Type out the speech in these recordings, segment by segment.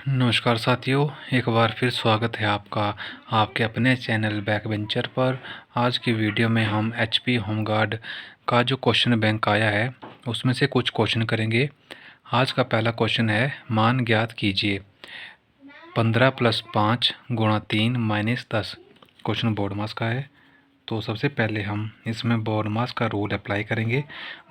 नमस्कार साथियों, एक बार फिर स्वागत है आपका आपके अपने चैनल बैक वेंचर पर। आज की वीडियो में हम एचपी होमगार्ड का जो क्वेश्चन बैंक आया है उसमें से कुछ क्वेश्चन करेंगे। आज का पहला क्वेश्चन है, मान ज्ञात कीजिए 15 + 5 × 3 - 10। क्वेश्चन बोर्ड मास का है। तो सबसे पहले हम इसमें बोर्ड मास का रूल अप्लाई करेंगे।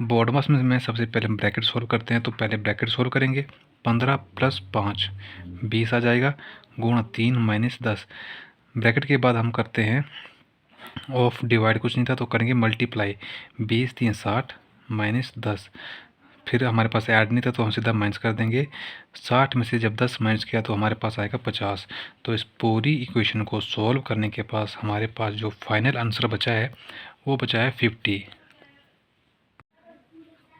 बोर्ड मास में सबसे पहले हम ब्रैकेट सोल्व करते हैं, तो पहले ब्रैकेट सोल्व करेंगे। 15 + 5 20 आ जाएगा, गुणा 3 - 10। ब्रैकेट के बाद हम करते हैं ऑफ डिवाइड, कुछ नहीं था तो करेंगे मल्टीप्लाई। 20 × 3 = 60 - 10। फिर हमारे पास ऐड नहीं था तो हम सीधा माइनस कर देंगे। 60 में से जब 10 माइनस किया तो हमारे पास आएगा 50। तो इस पूरी इक्वेशन को सॉल्व करने के पास हमारे पास जो फाइनल आंसर बचा है वो बचा है 50।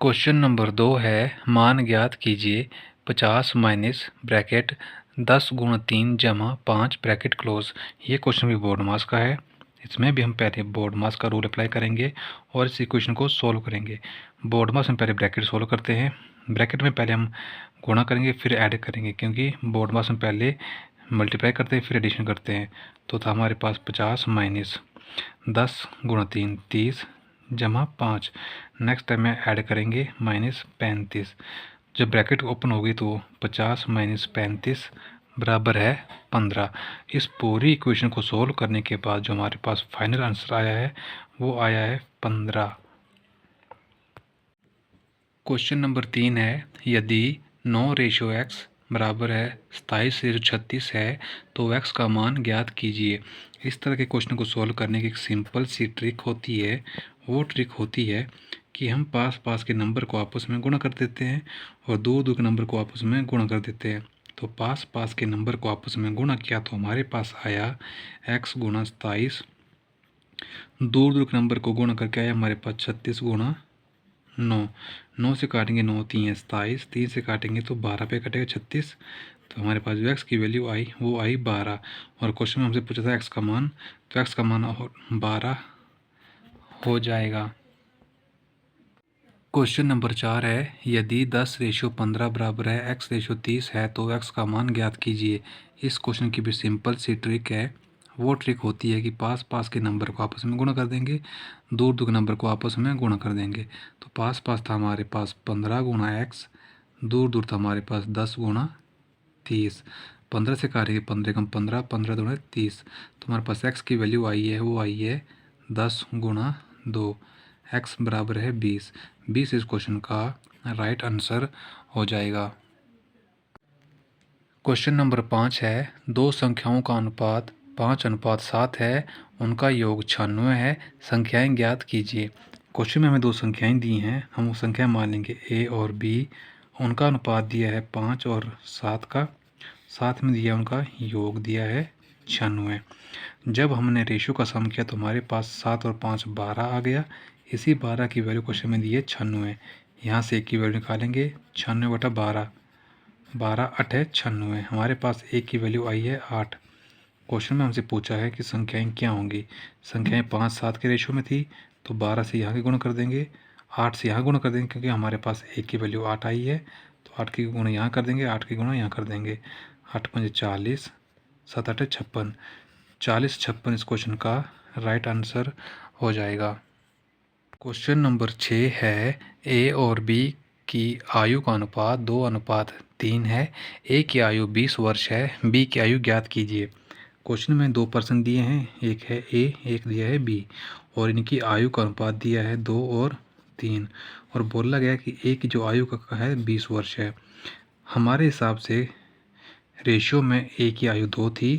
क्वेश्चन नंबर 2 है, मान ज्ञात कीजिए 50 माइनस ब्रैकेट 10 × 3 + 5 ब्रैकेट क्लोज। ये क्वेश्चन भी बोर्ड मास का है। इसमें भी हम पहले बोर्ड मास का रूल अप्लाई करेंगे और इस इक्वेशन को सॉल्व करेंगे। बोर्ड मास में पहले ब्रैकेट सॉल्व करते हैं। ब्रैकेट में पहले हम गुणा करेंगे फिर ऐड करेंगे, क्योंकि बोर्ड मास में पहले मल्टीप्लाई करते हैं फिर एडिशन करते हैं। तो था हमारे पास 50 माइनस 10 × 3 30 + 5। नेक्स्ट टाइम में ऐड करेंगे -35। जब ब्रैकेट ओपन होगी तो 50 - 35 बराबर है 15। इस पूरी इक्वेशन को सोल्व करने के बाद जो हमारे पास फाइनल आंसर आया है वो आया है 15। क्वेश्चन नंबर 3 है, यदि 9:x बराबर है 27/36 है तो x का मान ज्ञात कीजिए। इस तरह के क्वेश्चन को सोल्व करने की एक सिंपल सी ट्रिक होती है। वो ट्रिक होती है कि हम पास पास के नंबर को आपस में गुणा कर देते हैं और दूर दूर के नंबर को आपस में गुणा कर देते हैं। तो पास पास के नंबर को आपस में गुणा किया तो हमारे पास आया x × 27। दूर दूर के नंबर को गुणा करके आया हमारे पास 36 × 9। 9 से काटेंगे 9 × 3 = 27, 3 से काटेंगे तो 12 पे कटेगा 36। तो हमारे पास जो x की वैल्यू आई वो आई 12। और क्वेश्चन में हमसे पूछा था x का मान, तो x का मान 12 हो जाएगा। क्वेश्चन नंबर 4 है, यदि 10:15 बराबर है x:30 है तो x का मान ज्ञात कीजिए। इस क्वेश्चन की भी सिंपल सी ट्रिक है। वो ट्रिक होती है कि पास पास के नंबर को आपस में गुणा कर देंगे, दूर दूर के नंबर को आपस में गुणा कर देंगे। तो पास पास था हमारे पास 15 × x, दूर दूर था हमारे पास 10 × 30। 15 से काटेंगे 15 × 15, 15 दूनी 30। तो हमारे पास x की वैल्यू आई है वो आई है 10 × 2। x बराबर है 20। 20 इस क्वेश्चन का राइट आंसर हो जाएगा। क्वेश्चन नंबर 5 है, दो संख्याओं का अनुपात 5:7 है, उनका योग 96 है, संख्याएं ज्ञात कीजिए। क्वेश्चन में हमें दो संख्याएं दी हैं, हम वो संख्या मान लेंगे a और b। उनका अनुपात दिया है 5 और 7 का, साथ में दिया उनका योग दिया है 96। जब हमने रेशियो का सम किया तो हमारे पास 7 और 5 12 आ गया। इसी 12 की वैल्यू क्वेश्चन में दी है 96। यहाँ से एक की वैल्यू निकालेंगे, 96/12, 12 8 है 96। हमारे पास एक की वैल्यू आई है 8। क्वेश्चन में हमसे पूछा है कि संख्याएं क्या होंगी। संख्याएं 5 7 के रेशियो में थी, तो 12 से यहाँ के गुणा कर देंगे, 8 से यहाँ गुणा कर देंगे, क्योंकि हमारे पास एक की वैल्यू 8 आई है। तो 8 की गुणा यहाँ कर देंगे, 8 की गुणा यहाँ कर देंगे। 8 × 5 = 40, 7 8 = 56। 40 56 इस क्वेश्चन का राइट आंसर हो जाएगा। क्वेश्चन नंबर 6 है, ए और बी की आयु का अनुपात 2:3 है। ए की आयु 20 वर्ष है, बी की आयु ज्ञात कीजिए। क्वेश्चन में दो पर्सन दिए हैं, एक है ए एक दिया है बी, और इनकी आयु का अनुपात दिया है 2 और 3, और बोला गया कि ए की जो आयु का है 20 वर्ष है। हमारे हिसाब से रेशियो में ए की आयु 2 थी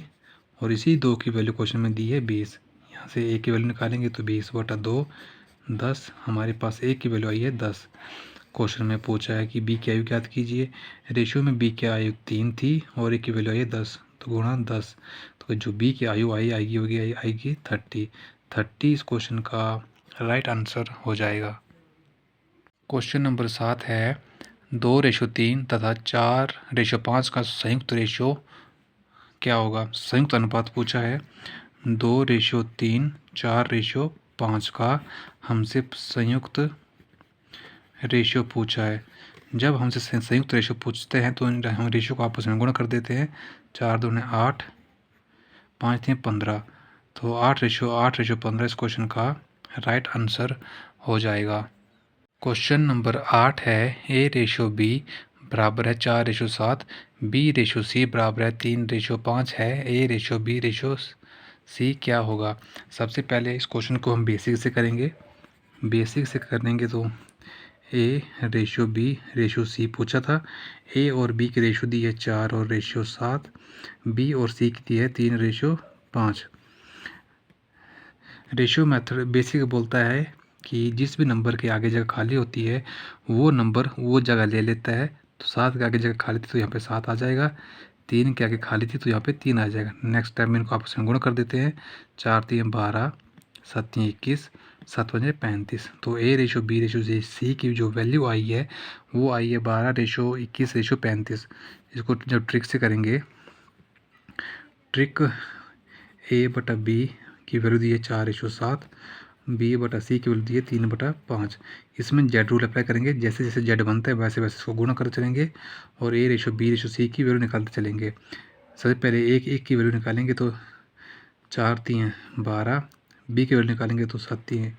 और इसी 2 की वैल्यू क्वेश्चन में दी है 20। यहाँ से ए की वैल्यू निकालेंगे तो 20/2 10। हमारे पास ए की वैल्यू आई है 10। क्वेश्चन में पूछा है कि बी की आयु ज्ञात कीजिए। रेशियो में बी की आयु 3 थी और ए की वैल्यू आई है 10, तो गुणा 10। तो जो बी की आयु आएगी 30। 30 इस क्वेश्चन का राइट आंसर हो जाएगा। क्वेश्चन नंबर 7 है, 2:3 तथा 4:5 का संयुक्त रेशियो क्या होगा। संयुक्त अनुपात पूछा है। 2:3 4:5 का हमसे संयुक्त रेशियो पूछा है। जब हमसे संयुक्त रेशो पूछते हैं तो हम रेशो को आपस में गुणा कर देते हैं। 4 दूने 8, 5 3 15, तो 8:15 इस क्वेश्चन का राइट आंसर हो जाएगा। क्वेश्चन नंबर 8 है A/B बराबर है 4:7, B/C बराबर है 3:5 है, A/B/C क्या होगा। सबसे पहले इस क्वेश्चन को हम बेसिक से करेंगे। बेसिक से करेंगे तो A/B/C पूछा था। A और B की रेशो दी है 4 और 7, B और C की दी है 3:5। रेशियो मेथड बेसिक बोलता है कि जिस भी नंबर के आगे जगह खाली होती है वो नंबर वो जगह ले लेता है। तो 7 के आगे जगह खाली थी तो यहाँ पे 7 आ जाएगा, 3 के आगे खाली थी तो यहाँ पे 3 आ जाएगा। नेक्स्ट टाइम इनको आपस में गुणा कर देते हैं। 4 3 12, 7 3 21, 7 5 35। तो A/B/C की जो वैल्यू आई है वो आई है 12:21:35। इसको जब ट्रिक से करेंगे, ट्रिक A/B की वैल्यू दी है 4:7, B/C की वैल्यू दी है 3/5। इसमें जेड रूल अप्लाई करेंगे। जैसे जैसे जेड बनता है वैसे वैसे इसको गुणा करते चलेंगे और A/B/C की वैल्यू निकालते चलेंगे। सबसे पहले एक की वैल्यू निकालेंगे तो 4 3 12, B की वैल्यू निकालेंगे तो 7 3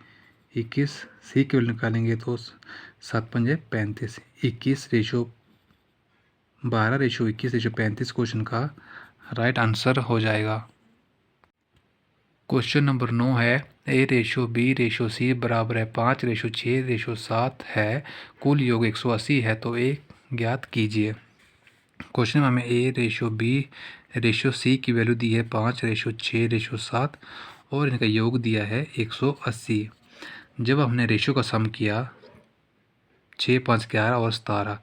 21, C की वैल्यू निकालेंगे तो 7 5 35। 12:21:35 क्वेश्चन का राइट आंसर हो जाएगा। क्वेश्चन नंबर 9 है A/B/C बराबर है 5:6:7 है, कुल योग 180 है, तो A ज्ञात कीजिए। क्वेश्चन में हमें A/B/C की वैल्यू दी है 5:6:7 और इनका योग दिया है 180। जब हमने रेशो का सम किया 6 5 11 और 17,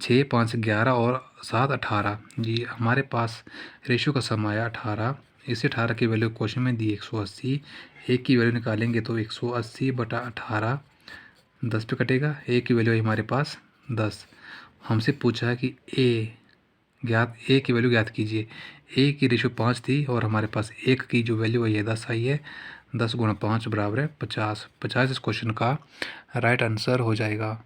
6 5 11 और 7 18 जी, हमारे पास रेशो का सम आया 18। इस 18 की वैल्यू क्वेश्चन में दी 180। एक की वैल्यू निकालेंगे तो 180/18 10 पे कटेगा। ए की वैल्यू है हमारे पास 10। हमसे पूछा है कि ए की वैल्यू ज्ञात कीजिए। ए की रेशो 5 थी और हमारे पास एक की जो वैल्यू है ये 10 आई है। 10 × 5 बराबर है 50। 50 इस क्वेश्चन का राइट आंसर हो जाएगा।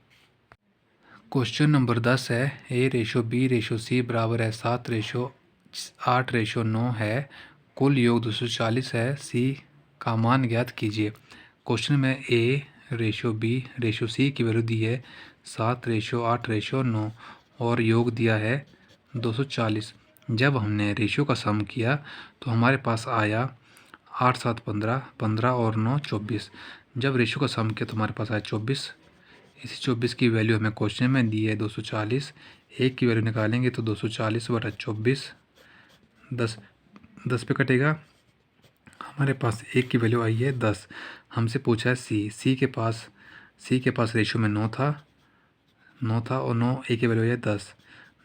क्वेश्चन नंबर 10 है A/B/C बराबर है 7:8:9 है, कुल योग 240 है, C का मान ज्ञात कीजिए। क्वेश्चन में A/B/C की वैल्यू दी है 7:8:9 और योग दिया है 240। जब हमने रेशियो का सम किया तो हमारे पास आया 8 7 15, 15 और 9 24। जब रेशियो का सम किया तो हमारे पास आया 24। इसी 24 की वैल्यू हमें क्वेश्चन में दी है 240। एक की वैल्यू निकालेंगे तो 240/24 10 पे कटेगा। हमारे पास एक की वैल्यू आई है 10। हमसे पूछा है सी के पास रेशियो में 9 था और 9 ए की वैल्यू है 10।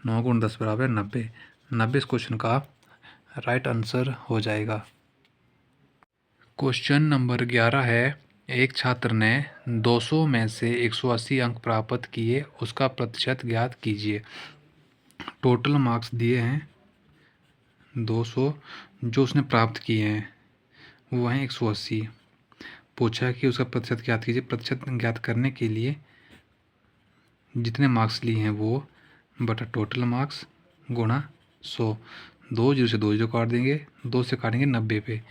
9 × 10 बराबर 90। 90 इस क्वेश्चन का राइट आंसर हो जाएगा। क्वेश्चन नंबर 11 है एक छात्र ने 200 में से 180 अंक प्राप्त किए, उसका प्रतिशत ज्ञात कीजिए। टोटल मार्क्स दिए हैं 200, जो उसने प्राप्त किए हैं वो हैं 180। पूछा है कि उसका प्रतिशत ज्ञात कीजिए। प्रतिशत ज्ञात करने के लिए जितने मार्क्स लिए हैं वो बटा टोटल मार्क्स गुणा 100। 2 0 से 2 0 काट देंगे, 2 से काटेंगे 90 पे।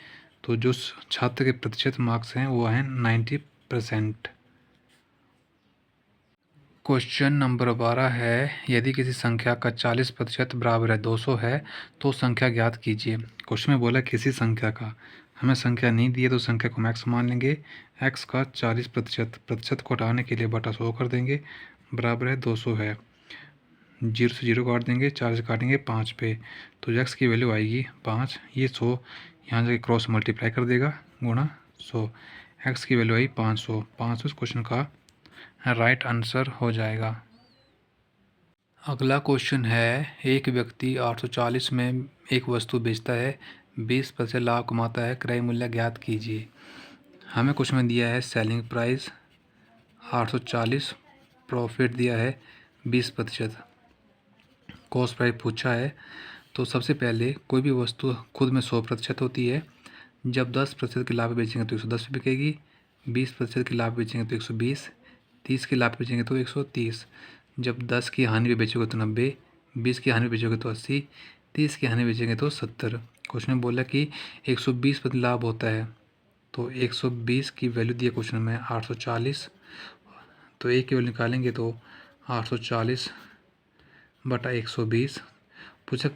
तो जो छात्र के प्रतिशत मार्क्स हैं वो हैं 90%। क्वेश्चन नंबर 12 है यदि किसी संख्या का 40% बराबर है 200 है तो संख्या ज्ञात कीजिए। क्वेश्चन में बोला किसी संख्या का, हमें संख्या नहीं दी है तो संख्या को मैक्स मान लेंगे। एक्स का 40% को हटाने के लिए बटा 100 कर देंगे, बराबर है 200 है। 0 से 0 काट देंगे, 4 से काटेंगे 5 पे, तो एक्स की वैल्यू आएगी 5। ये 100 यहाँ जाके क्रॉस मल्टीप्लाई कर देगा गुणा 100। एक्स की वैल्यू आई 500। 500 इस क्वेश्चन का राइट आंसर हो जाएगा। अगला क्वेश्चन है एक व्यक्ति 840 में एक वस्तु बेचता है, 20% लाभ कमाता है, क्रय मूल्य ज्ञात कीजिए। हमें क्वेश्चन में दिया है सेलिंग प्राइस 840, प्रॉफिट दिया है 20%, कॉस्ट प्राइस पूछा है। तो सबसे पहले कोई भी वस्तु खुद में 100% होती है। जब 10% के लाभ पे बेचेंगे तो 110 पे बिकेगी, 20% के लाभ बेचेंगे तो 120, 30 के लाभ बेचेंगे तो 130। जब 10 की हानि पे बेचोगे तो 90, 20 की हानि पे बेचोगे तो 80, 30 की हानि बेचेंगे तो 70। क्वेश्चन में बोला कि 120% लाभ होता है, तो 120 की वैल्यू दी है क्वेश्चन में 840, तो एक की वैल्यू निकालेंगे तो 840 बटा 120। पूछा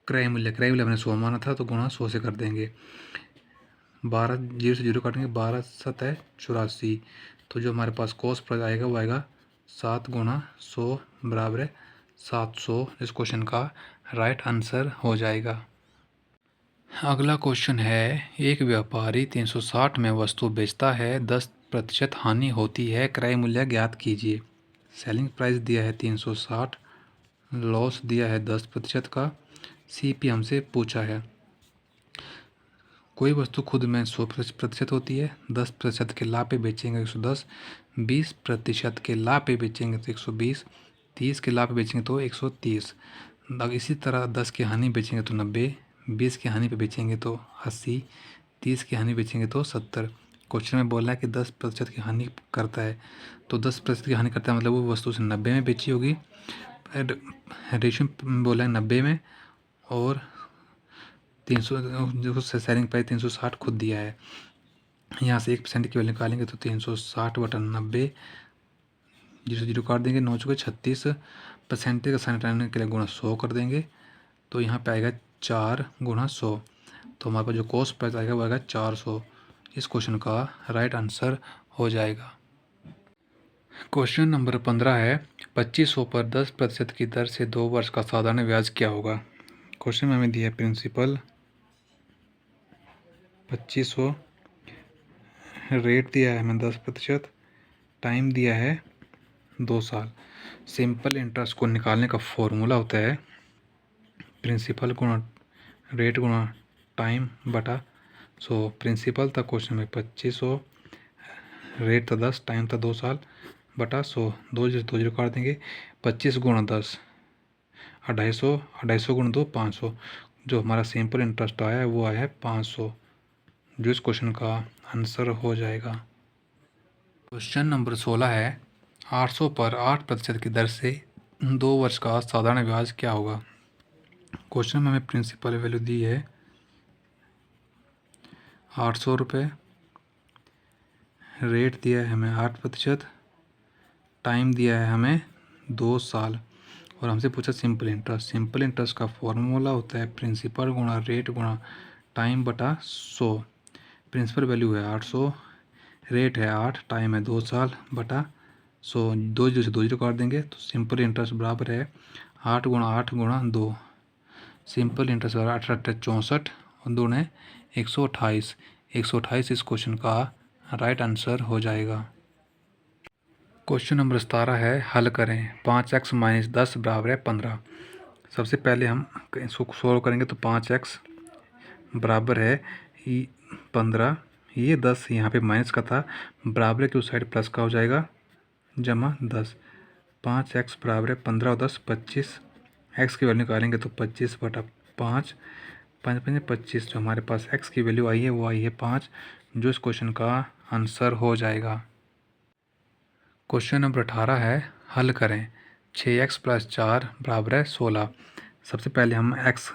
क्रय मूल्य हमने 100 माना था, तो गुणा 100 से कर देंगे। 12 जीरो से जीरो काटेंगे, 12 7 है 84, तो जो हमारे पास कॉस्ट प्राइस आएगा वो आएगा 7 गुणा 100 बराबर है 700। इस क्वेश्चन का राइट आंसर हो जाएगा। अगला क्वेश्चन है, एक व्यापारी 360 में वस्तु बेचता है, 10% हानि होती है, क्रय मूल्य ज्ञात कीजिए। सेलिंग प्राइस दिया है 360, लॉस दिया है 10% का, सीपी हमसे पूछा है। कोई वस्तु खुद में 100% होती है, 10% के लाभ पे बेचेंगे 110, 20% के लाभ पे बेचेंगे तो 120, 30 के लाभ पे बेचेंगे तो 130। अब इसी तरह 10 की हानि बेचेंगे तो 90, 20 की हानि पे बेचेंगे तो 80, 30 की हानि बेचेंगे तो 70। क्वेश्चन में बोला है कि 10% की हानि करता है, तो 10% की हानि करता है मतलब वो वस्तु से 90 में बेची होगी। रेशियो बोला है 90 में, और 300 जो सेलिंग प्राइस 360 खुद दिया है। यहाँ से 1% की वैल्यू निकालेंगे तो 360 बटा 90, जीरो से जीरो काट देंगे, 9 चुके 36, परसेंटेज का साइन हटाने के लिए गुणा 100 कर देंगे, तो यहाँ पे आएगा 4 गुणा 100, तो हमारे पास जो कॉस्ट प्राइस आएगा वो आएगा 400। इस क्वेश्चन का राइट आंसर हो जाएगा। क्वेश्चन नंबर 15 है, 2500 पर 10% की दर से 2 वर्ष का साधारण ब्याज क्या होगा। क्वेश्चन में हमें दिया है प्रिंसिपल 2500, रेट दिया है हमें 10%, टाइम दिया है 2 साल। सिंपल इंटरेस्ट को निकालने का फॉर्मूला होता है प्रिंसिपल गुणा रेट गुणा टाइम बटा 100। प्रिंसिपल था क्वेश्चन में 2500, रेट था 10, टाइम था 2 साल, बटा 100, 2 जीरो काट देंगे, 25 गुणा 10 250, 250 गुणा 2 500। जो हमारा सिंपल इंटरेस्ट आया है वो आया है 500, जो इस क्वेश्चन का आंसर हो जाएगा। क्वेश्चन नंबर 16 है, 800 पर 8% की दर से 2 वर्ष का साधारण ब्याज क्या होगा। क्वेश्चन में हमें प्रिंसिपल वैल्यू दी है 800 रुपये, रेट दिया है हमें 8%, टाइम दिया है हमें 2 साल, और हमसे पूछा सिंपल इंटरेस्ट। सिंपल इंटरेस्ट का फॉर्मूला होता है प्रिंसिपल गुणा रेट गुणा टाइम बटा 100। प्रिंसिपल वैल्यू है 800, रेट है 8, टाइम है 2 साल, बटा 100, 2 जीरो से 2 जीरो काट देंगे, तो सिंपल इंटरेस्ट बराबर है 8 गुणा 2। सिंपल इंटरेस्ट बराबर 8 8 64 और 2 है 128। 128 इस क्वेश्चन का राइट आंसर हो जाएगा। क्वेश्चन नंबर 17 है, हल करें। 5x - 10 बराबर है 15। सबसे पहले हम इसको सोल्व करेंगे तो 5x बराबर है 15, ये 10 यहाँ पे माइनस का था, बराबर के उस साइड प्लस का हो जाएगा, जमा 10। 5x बराबर है 15 और 10 25, x की वैल्यू निकालेंगे तो 25 बटा 5, 5 5 25। जो हमारे पास x की वैल्यू आई है वो आई है 5, जो इस क्वेश्चन का आंसर हो जाएगा। क्वेश्चन नंबर 18 है, हल करें। 6x + 4 बराबर है 16। सबसे पहले हम x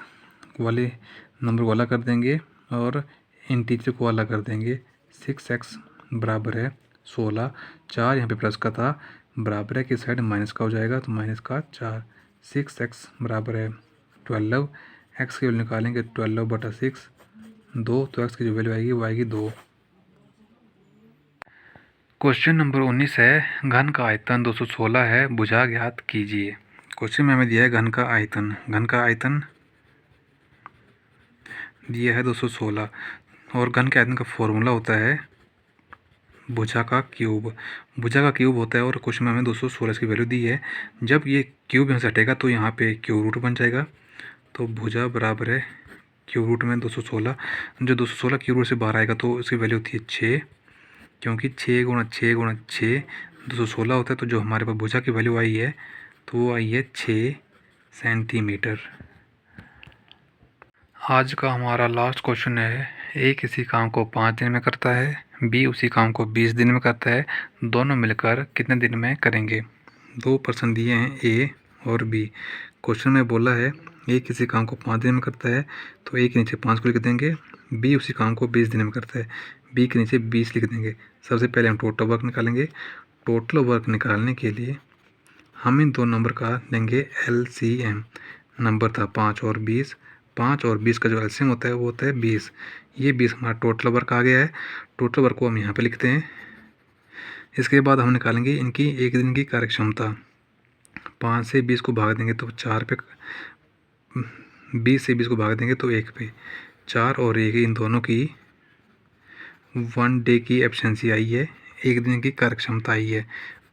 वाले नंबर को अलग कर देंगे और इंटीजर को अलग कर देंगे। 6x बराबर है 16, 4 यहाँ पे प्लस का था, बराबर है कि साइड माइनस का हो जाएगा, तो माइनस का 4। 6x बराबर है 12, x की वैल्यू निकालेंगे 12 बटा 6, 2, तो x की जो वैल्यू आएगी वो आएगी 2। क्वेश्चन नंबर 19 है, घन का आयतन 216 है, भुजा ज्ञात कीजिए। क्वेश्चन में हमें दिया है घन का आयतन। घन का आयतन दिया है 216, और घन के आयतन का फॉर्मूला होता है भुजा का क्यूब। भुजा का क्यूब होता है, और क्वेश्चन में हमें 216 की वैल्यू दी है। जब ये क्यूब यहाँ से हटेगा तो यहाँ पे क्यूब रूट बन जाएगा, तो भुजा बराबर है क्यूब रूट में 216। जो 216 क्यूब रूट से बाहर आएगा तो इसकी वैल्यू होती है 6, क्योंकि 6 गुणा 6 गुणा 6 216 होता है। तो जो हमारे पास भुजा की वैल्यू आई है तो वो आई है 6 सेंटीमीटर। आज का हमारा लास्ट क्वेश्चन है, ए किसी काम को 5 दिन में करता है, बी उसी काम को 20 दिन में करता है, दोनों मिलकर कितने दिन में करेंगे। दो पर्सन दिए हैं ए और बी। क्वेश्चन में बोला है ए किसी काम को 5 दिन में करता है तो ए के नीचे 5 को लिख देंगे, बी उसी काम को 20 दिन में करता है, बी के नीचे 20 लिख देंगे। सबसे पहले हम टोटल वर्क निकालेंगे। टोटल वर्क निकालने के लिए हम इन दो नंबर का लेंगे LCM। नंबर था 5 और 20। 5 और 20 का जो LCM होता है वो होता है 20। ये 20 हमारा टोटल वर्क आ गया है। टोटल वर्क को हम यहाँ पे लिखते हैं। इसके बाद हम निकालेंगे इनकी एक दिन की कार्यक्षमता। 5 से 20 को भाग देंगे तो 4 पे, 20 से 20 को भाग देंगे तो 1 पे। 4 और 1 इन दोनों की 1 डे की एफिशिएंसी आई है, एक दिन की कार्यक्षमता आई है।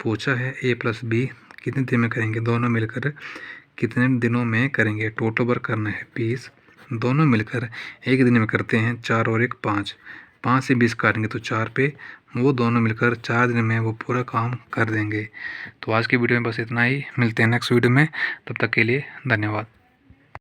पूछा है A + B कितने दिन में करेंगे, दोनों मिलकर कितने दिनों में करेंगे। टोटल वर्क करना है 20, दोनों मिलकर एक दिन में करते हैं। 4 और 1 5, 5 से 20 काटेंगे तो 4 पे, वो दोनों मिलकर 4 दिन में वो पूरा काम कर देंगे। तो आज की वीडियो में बस इतना ही, मिलते हैं नेक्स्ट वीडियो में, तब तक के लिए धन्यवाद।